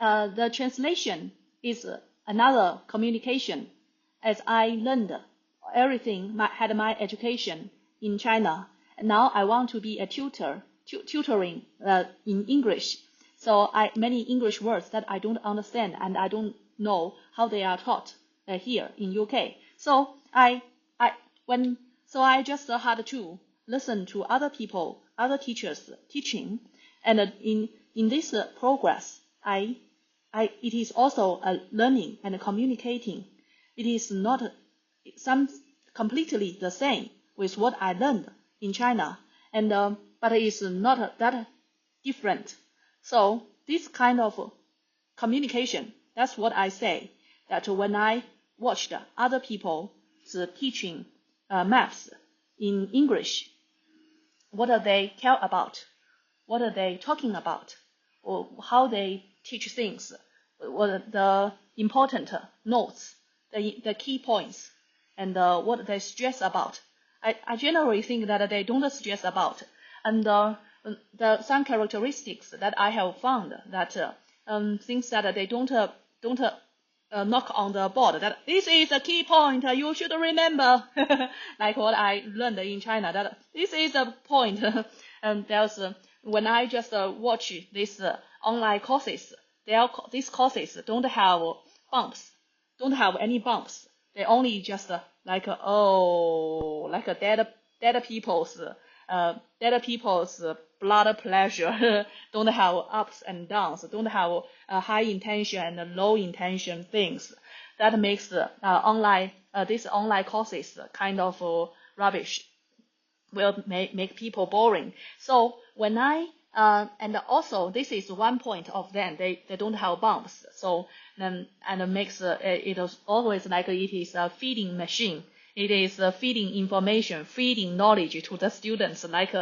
the translation is another communication. As I learned everything, had my education in China, and now I want to be a tutoring in English. So many English words that I don't understand and I don't know how they are taught here in UK. So I just had to listen to other people, other teachers teaching, and in this progress, it is also a learning and communicating. It is not completely the same with what I learned in China, and but it is not that different. So this kind of communication, that's what I say, that when I watched other people teaching maths in English, what do they care about? What are they talking about? Or how they teach things? What are the important notes, the key points, and what they stress about? I generally think that they don't stress about. And some characteristics that I have found that things that they don't knock on the board, that this is a key point you should remember, like what I learned in China, that this is a point. And there's when I just watch these online courses, these courses don't have bumps, don't have any bumps. They only just like a dead people's blood pressure, don't have ups and downs, don't have high intention and low intention things. That makes these online courses kind of rubbish, will make people boring. So when and also this is one point of them, they don't have bumps. So and it makes it is always like it is a feeding machine. It is feeding information, feeding knowledge to the students, like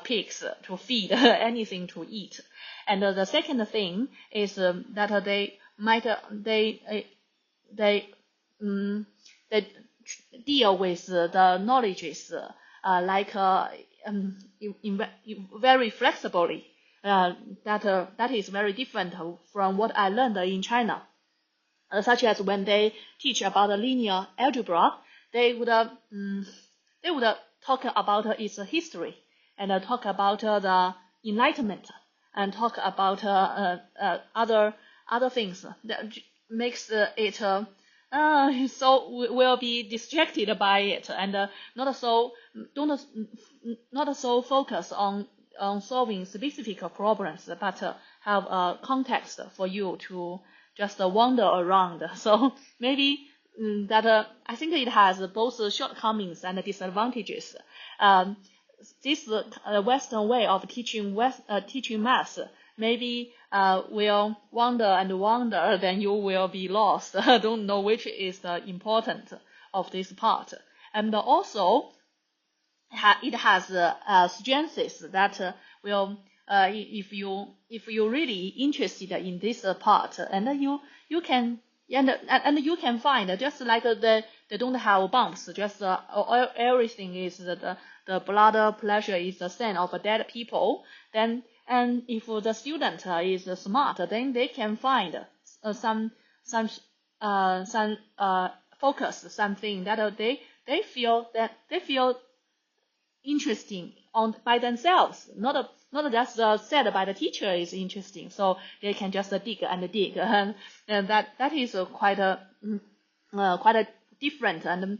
pigs to feed anything to eat. And the second thing is that they deal with the knowledges very flexibly. That is very different from what I learned in China. Such as when they teach about linear algebra, they would talk about its history and talk about the Enlightenment and talk about other things that makes it so will be distracted by it and not so focused on solving specific problems, but have a context for you to just wander around. So maybe that I think it has both shortcomings and disadvantages. This Western way of teaching maths maybe will wander and wander, then you will be lost. Don't know which is the important of this part. And also, it has strengths that will. If you really interested in this part, and you can find just like they don't have bumps, just everything is the blood pressure is the same of dead people. Then and if the student is smart, then they can find some focus, something that they feel interesting by themselves, not just said by the teacher is interesting, so they can just dig and dig, and that is quite a different, and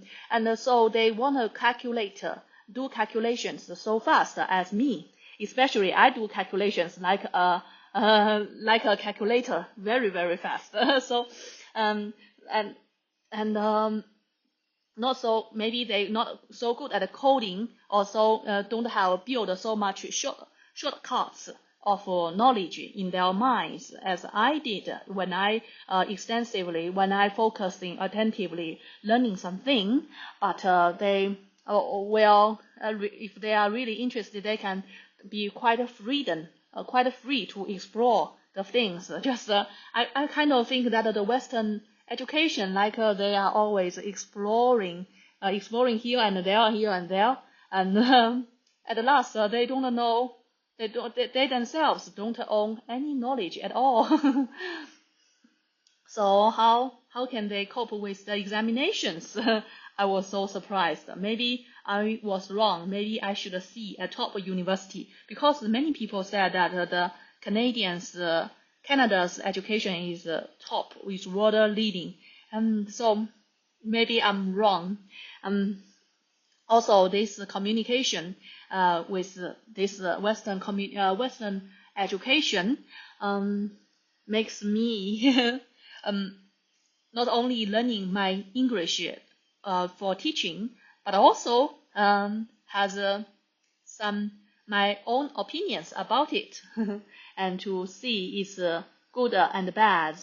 so they want to do calculations so fast as me. Especially I do calculations like a calculator very, very fast. So not so, maybe they not so good at coding, also don't have built so much shortcuts of knowledge in their minds as I did when I focusing attentively learning something. But they if they are really interested, they can be quite free to explore the things. Just I kind of think that the Western education, like they are always exploring here and there, and at last they don't know they themselves don't own any knowledge at all. So how can they cope with the examinations? I was so surprised. Maybe I was wrong. Maybe I should see a top university, because many people said that the Canada's education is top, is world leading, and so maybe I'm wrong. Also, this communication with this Western education makes me not only learning my English for teaching, but also has some my own opinions about it and to see its good and bad.